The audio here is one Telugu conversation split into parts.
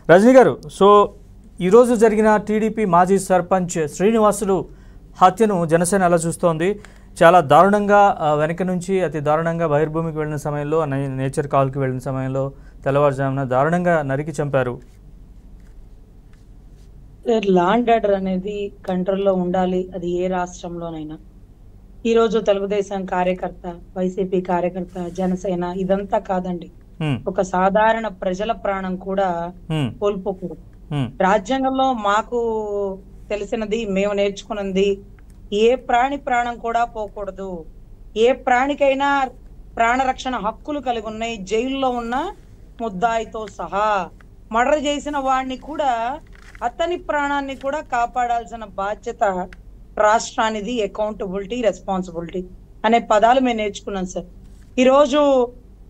రజనీ గారు, సో ఈరోజు జరిగిన టీడీపీ మాజీ సర్పంచ్ శ్రీనివాసులు హత్యను జనసేన ఎలా చూస్తోంది? చాలా దారుణంగా వెనక నుంచి అతి దారుణంగా బహిర్భూమికి వెళ్ళిన సమయంలో, నేచర్ కాల్కి వెళ్ళిన సమయంలో తెల్లవారుజామున దారుణంగా నరికి చంపారు. లా అండ్ ఆర్డర్ అనేది కంట్రోల్లో ఉండాలి, అది ఏ రాష్ట్రంలోనైనా. ఈరోజు తెలుగుదేశం కార్యకర్త, వైసీపీ కార్యకర్త, జనసేన ఇదంతా కాదండి, ఒక సాధారణ ప్రజల ప్రాణం కూడా కోల్పోకూడదు. రాజ్యాంగంలో మాకు తెలిసినది, మేము నేర్చుకున్నది, ఏ ప్రాణి ప్రాణం కూడా పోకూడదు. ఏ ప్రాణికైనా ప్రాణరక్షణ హక్కులు కలిగి ఉన్నాయి. జైల్లో ఉన్న ముద్దాయితో సహా మర్డర్ చేసిన వాడిని కూడా, అతని ప్రాణాన్ని కూడా కాపాడాల్సిన బాధ్యత రాష్ట్రానిది. అకౌంటబిలిటీ, రెస్పాన్సిబిలిటీ అనే పదాలు మేము నేర్చుకున్నాం సార్. ఈరోజు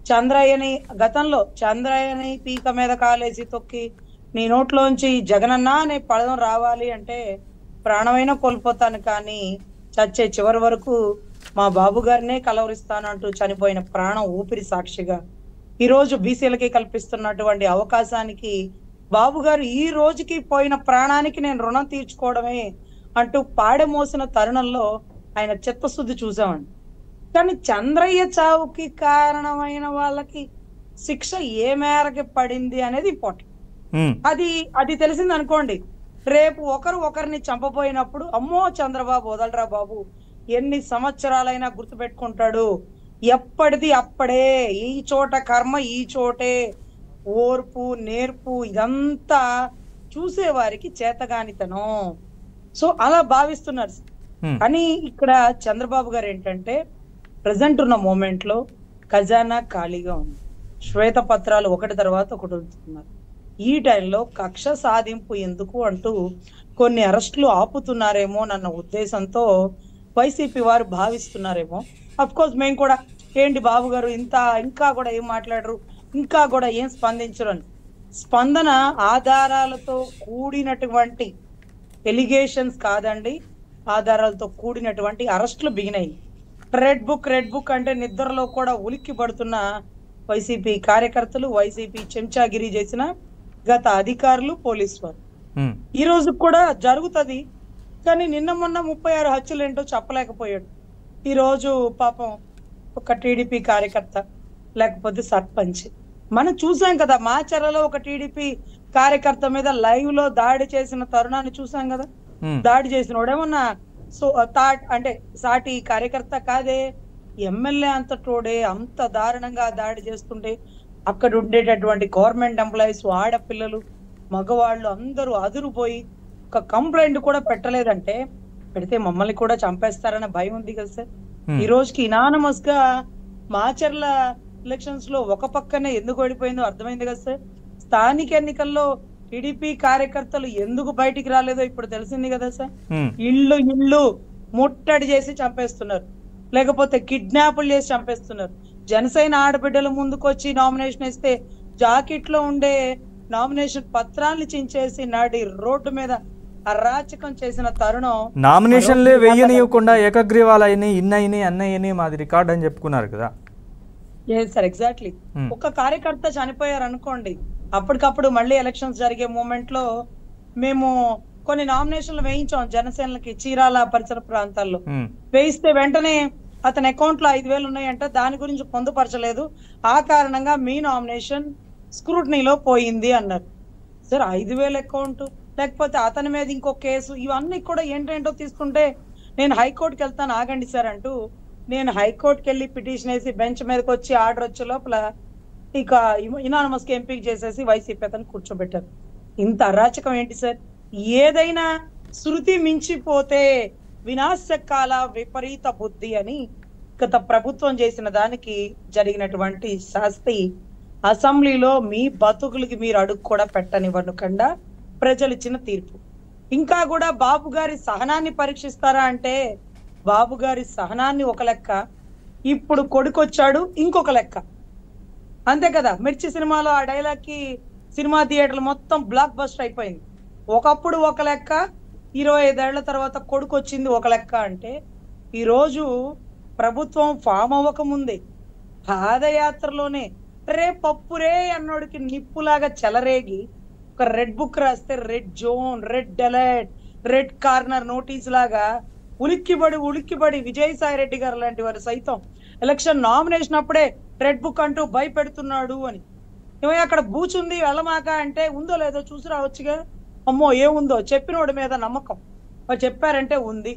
చంద్రయ్యని, గతంలో చంద్రయ్యని పీక మీద కాలేసి తొక్కి నీ నోట్లోంచి జగనన్న అనే పదం రావాలి అంటే ప్రాణమైనా కోల్పోతాను, కానీ చచ్చే చివరి వరకు మా బాబు గారినే కలవరిస్తాను అంటూ చనిపోయిన ప్రాణం ఊపిరి సాక్షిగా ఈరోజు బీసీలకి కల్పిస్తున్నటువంటి అవకాశానికి బాబు గారు ఈ రోజుకి పోయిన ప్రాణానికి నేను రుణం తీర్చుకోవడమే అంటూ పాడె మోసిన తరుణంలో ఆయన చిత్తశుద్ధి చూసామండి. కానీ చంద్రయ్య చావుకి కారణమైన వాళ్ళకి శిక్ష ఏ మేరకి పడింది అనేది ఇంపార్టెంట్. అది తెలిసింది అనుకోండి, రేపు ఒకరిని చంపబోయినప్పుడు అమ్మో చంద్రబాబు వదలరా బాబు, ఎన్ని సంవత్సరాలైనా గుర్తుపెట్టుకుంటాడు, ఎప్పటిది అప్పుడే, ఈ చోట కర్మ ఈ చోటే, ఓర్పు నేర్పు ఇదంతా చూసేవారికి చేతగానితనం. సో అలా భావిస్తున్నారు. కానీ ఇక్కడ చంద్రబాబు గారు ఏంటంటే, ప్రజెంట్ ఉన్న మూమెంట్ లో ఖజానా ఖాళీగా ఉంది, శ్వేత పత్రాలు ఒకటి తర్వాత ఒకటి వదులుతున్నారు. ఈ టైంలో కక్ష సాధింపు ఎందుకు అంటూ కొన్ని అరెస్టులు ఆపుతున్నారేమో అన్న ఉద్దేశంతో వైసీపీ వారు భావిస్తున్నారేమో. అఫ్ కోర్స్ మేము కూడా ఏంటి బాబు గారు ఇంకా కూడా ఏం మాట్లాడరు, ఇంకా కూడా ఏం స్పందించరు అని. స్పందన ఆధారాలతో కూడినటువంటి ఎలిగేషన్స్ కాదండి, ఆధారాలతో కూడినటువంటి అరెస్టులు బిగినాయి. రెడ్ బుక్ అంటే నిద్రలో కూడా ఉలిక్కి పడుతున్న వైసీపీ కార్యకర్తలు, వైసీపీ చెంచాగిరి చేసిన గత అధికారులు, పోలీసు వారు. ఈ రోజు కూడా జరుగుతుంది, కానీ నిన్న మొన్న 36 హత్యలు ఏంటో చెప్పలేకపోయాడు. ఈ రోజు పాపం ఒక టీడీపీ కార్యకర్త, లేకపోతే సర్పంచ్ మనం చూసాం కదా, మాచర్లలో ఒక టీడీపీ కార్యకర్త మీద లైవ్ లో దాడి చేసిన తరుణాన్ని చూసాం కదా. దాడి చేసిన వాడేమన్నా అంటే సాటి కార్యకర్త కాదే, ఎమ్మెల్యే అంతటోడే. అంత దారుణంగా దాడి చేస్తుంటే అక్కడ ఉండేటటువంటి గవర్నమెంట్ ఎంప్లాయీస్, ఆడపిల్లలు, మగవాళ్ళు అందరూ అదురుపోయి ఒక కంప్లైంట్ కూడా పెట్టలేదంటే, పెడితే మమ్మల్ని కూడా చంపేస్తారన్న భయం ఉంది కదా సార్. ఈ రోజుకి ఇనానమస్ గా మాచర్ల ఎలక్షన్స్ లో ఒక పక్కనే ఎందుకు ఓడిపోయిందో అర్థమైంది కదా సార్. స్థానిక ఎన్నికల్లో టీడీపీ కార్యకర్తలు ఎందుకు బయటికి రాలేదో ఇప్పుడు తెలిసింది కదా సార్. ఇళ్ళు ముట్టడి చేసి చంపేస్తున్నారు, లేకపోతే కిడ్నాపులు చేసి చంపేస్తున్నారు. జనసేన ఆడబిడ్డలు ముందుకొచ్చి నామినేషన్ ఇస్తే జాకెట్ లో ఉండే నామినేషన్ పత్రాన్ని చించేసి నాడి రోడ్డు మీద అరాచకం చేసిన తరుణం. నామినేషన్లే వెయ్యనివ్వకుండా ఏకగ్రీవాలయని, ఇన్నయ్యని, అన్నయ్యని మాది రికార్డ్ అని చెప్పుకున్నారు కదా. Sir exactly. ఒక కార్యకర్త చనిపోయారు అనుకోండి, అప్పటికప్పుడు మళ్ళీ ఎలక్షన్స్ జరిగే మూమెంట్ లో మేము కొన్ని నామినేషన్లు వేయించాం జనసేనలకి చీరాల పరిసర ప్రాంతాల్లో. వేయిస్తే వెంటనే అతని అకౌంట్ లో 5,000 ఉన్నాయంట, దాని గురించి పొందుపరచలేదు, ఆ కారణంగా మీ నామినేషన్ స్క్రూటనీలో పోయింది అన్నారు. సార్ 5,000 అకౌంట్, లేకపోతే అతని మీద ఇంకో కేసు, ఇవన్నీ కూడా ఏంటేంటో తీసుకుంటే నేను హైకోర్టుకి వెళ్తాను ఆగండి సార్ అంటూ నేను హైకోర్టుకి వెళ్ళి పిటిషన్ వేసి బెంచ్ మీదకి వచ్చి ఆర్డర్ వచ్చే లోపల ఇక ఇనానమస్ కి ఎంపిక చేసేసి వైసీపీ అతను కూర్చోబెట్టారు. ఇంత అరాచకం ఏంటి సార్? ఏదైనా శృతి మించిపోతే వినాశకాల విపరీత బుద్ధి అని గత ప్రభుత్వం చేసిన దానికి జరిగినటువంటి శాస్తి అసెంబ్లీలో మీ బతుకులకి మీరు అడుగు కూడా పెట్టనివ్వకుండా ప్రజలు ఇచ్చిన తీర్పు. ఇంకా కూడా బాబు గారి సహనాన్ని పరీక్షిస్తారా అంటే, బాబు గారి సహనాన్ని ఒక లెక్క, ఇప్పుడు కొడుకొచ్చాడు ఇంకొక లెక్క, అంతే కదా. మిర్చి సినిమాలో ఆ డైలాగ్ కి సినిమా థియేటర్లు మొత్తం బ్లాక్ బస్టర్ అయిపోయింది. ఒకప్పుడు ఒక లెక్క, 25 ఏళ్ల తర్వాత కొడుకు వచ్చింది ఒక లెక్క. అంటే ఈరోజు ప్రభుత్వం ఫామ్ అవ్వకముందే పాదయాత్రలోనే రే పప్పురే అన్నోడికి నిప్పులాగా చెలరేగి ఒక రెడ్ బుక్ రాస్తే red zone, red alert, red corner notice లాగా ఉలిక్కిబడి విజయసాయి రెడ్డి గారు లాంటి వారు సైతం ఎలక్షన్ నామినేషన్ అప్పుడే రెడ్ బుక్ అంటూ భయపెడుతున్నాడు అని. ఏమో అక్కడ బూచుంది వెళ్ళమాక అంటే ఉందో లేదో చూసి రావచ్చుగా. అమ్మో ఏముందో చెప్పినోడి మీద నమ్మకం, చెప్పారంటే ఉంది.